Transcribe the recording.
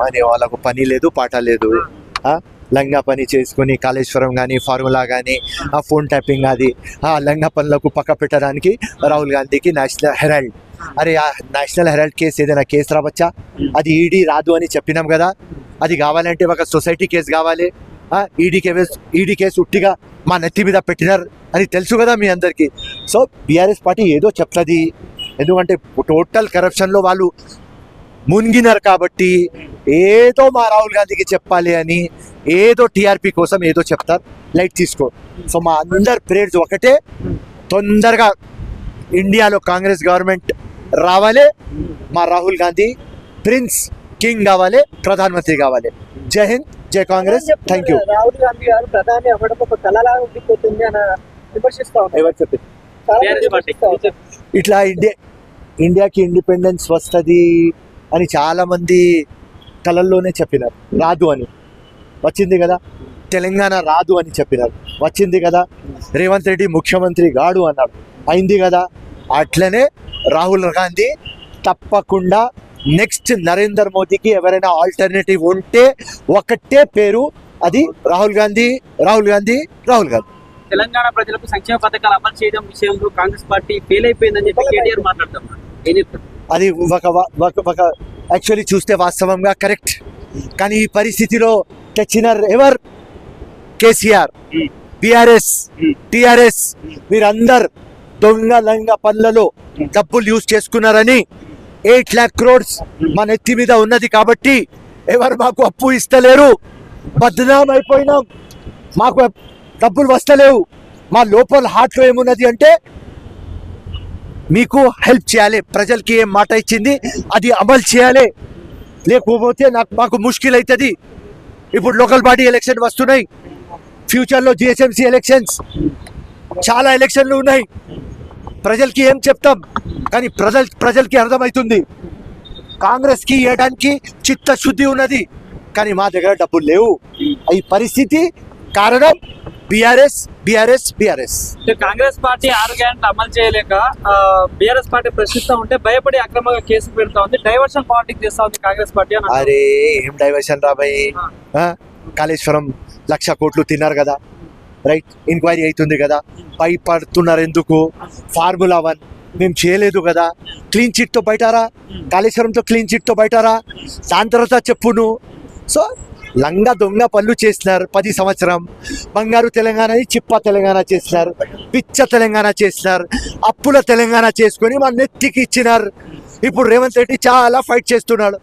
మరి వాళ్ళకు పని లేదు పాట లేదు. లంగా పని చేసుకుని కాళేశ్వరం కానీ ఫార్ములా కానీ ఆ ఫోన్ ట్యాపింగ్ అది ఆ లంగా పనులకు పక్క పెట్టడానికి రాహుల్ గాంధీకి నేషనల్ హెరాల్డ్. అరే ఆ నేషనల్ హెరాల్డ్ కేసు ఏదైనా కేసు రావచ్చా? అది ఈడీ రాదు అని చెప్పినాం కదా. అది కావాలంటే ఒక సొసైటీ కేసు కావాలి. ఈడీ కేసు ఉట్టిగా మా నెత్తి మీద పెట్టినారు అని తెలుసు కదా మీ అందరికీ. సో బీఆర్ఎస్ పార్టీ ఏదో చెప్తుంది, ఎందుకంటే టోటల్ కరప్షన్లో వాళ్ళు మునిగినారు కాబట్టి ఏదో మా రాహుల్ గాంధీకి చెప్పాలి అని ఏదో టీఆర్పీ కోసం ఏదో చెప్తారు. లైట్ తీసుకో. సో మా అందరు ప్రేయర్స్ ఒకటే, తొందరగా ఇండియాలో కాంగ్రెస్ గవర్నమెంట్ రావాలి, మా రాహుల్ గాంధీ ప్రిన్స్ కింగ్ కావాలి, ప్రధానమంత్రి కావాలి. జై హింద్, జై Congress. Thank you. Rahul Gandhi గారు ప్రధాని అవ్వడం ఒక కళలా ఉండిపోతుంది అని విమర్శిస్తా ఉన్నారు. ఎవరు చెప్పింది ఇట్లా? ఇండియాకి ఇండిపెండెన్స్ వస్తుంది అని చాలా మంది కళల్లోనే చెప్పినారు. రాదు అని వచ్చింది కదా. తెలంగాణ రాదు అని చెప్పినారు, వచ్చింది కదా. రేవంత్ రెడ్డి ముఖ్యమంత్రి గాడు అన్నాడు, అయింది కదా. అట్లనే రాహుల్ గాంధీ తప్పకుండా నెక్స్ట్ నరేంద్ర మోదీకి ఎవరైనా ఆల్టర్నేటివ్ ఉంటే ఒకటే పేరు, అది రాహుల్ గాంధీ, రాహుల్ గాంధీ, రాహుల్ గాంధీ. తెలంగాణ ప్రజలకు సంక్షేమ పథకాలు అమలు చేయడం విషయంలో కాంగ్రెస్ పార్టీ ఫెయిల్ అయిపోయిందని చెప్పి కేటీఆర్ మాట్లాడుతున్నారు. అది ఒక యాక్చువల్లీ చూస్తే వాస్తవంగా కరెక్ట్. కానీ ఈ పరిస్థితిలో తెచ్చిన ఎవరు? KCR, BRS, TRS. మీరందరు దొంగ లంగ పనులలో డబ్బులు యూజ్ చేసుకున్నారని 8 lakh crores మన ఎత్తి మీద ఉన్నది కాబట్టి ఎవరు మాకు అప్పు ఇస్తలేరు, బద్నాం అయిపోయినాం, మాకు డబ్బులు వస్తలేవు. మా లోపల హార్ట్లో ఏమున్నది అంటే మీకు హెల్ప్ చేయాలి, ప్రజలకి ఏం మాట ఇచ్చింది అది అమలు చేయాలి, లేకపోతే మాకు ముష్కిల్ అవుతుంది. ఇప్పుడు లోకల్ బాడీ ఎలక్షన్ వస్తున్నాయి, ఫ్యూచర్లో జిహెచ్ఎంసీ ఎలక్షన్స్, చాలా ఎలక్షన్లు ఉన్నాయి. ప్రజలకి ఏం చెప్తాం? కానీ ప్రజలకి అర్థమవుతుంది కాంగ్రెస్కి ఇవ్వడానికి చిత్తశుద్ధి ఉన్నది, కానీ మా దగ్గర డబ్బులు లేవు. ఈ పరిస్థితి కారణం BRS, BRS, BRS. Congress party 6 గ్యారెంటీలు అమలు చేయలేక బీఆర్ఎస్ పార్టీ ప్రశ్నిస్తూ ఉంటే భయపడి అక్రమంగా కేసు పెడతా ఉంది, డైవర్షన్ పాలిటిక్స్ చేస్తా ఉంది కాంగ్రెస్ పార్టీ. అరే ఏం డైవర్షన్ రాబాయి? కాళేశ్వరం 1,00,000 కోట్లు తిన్నారు కదా, రైట్? ఎంక్వైరీ అవుతుంది కదా, భయపడుతున్నారు ఎందుకు? ఫార్ములా 1 మేము చేయలేదు కదా, క్లీన్ చిట్తో బయటారా, కాళేశ్వరంతో క్లీన్ చిట్తో బయటారా, దాని తర్వాత చెప్పును. సో లంగా దొంగ పనులు చేసినారు 10 సంవత్సరం. బంగారు తెలంగాణని చిప్ప తెలంగాణ చేసినారు, పిచ్చ తెలంగాణ చేసినారు, అప్పుల తెలంగాణ చేసుకొని మా నెత్తికి ఇచ్చినారు. ఇప్పుడు రేవంత్ రెడ్డి చాలా ఫైట్ చేస్తున్నాడు.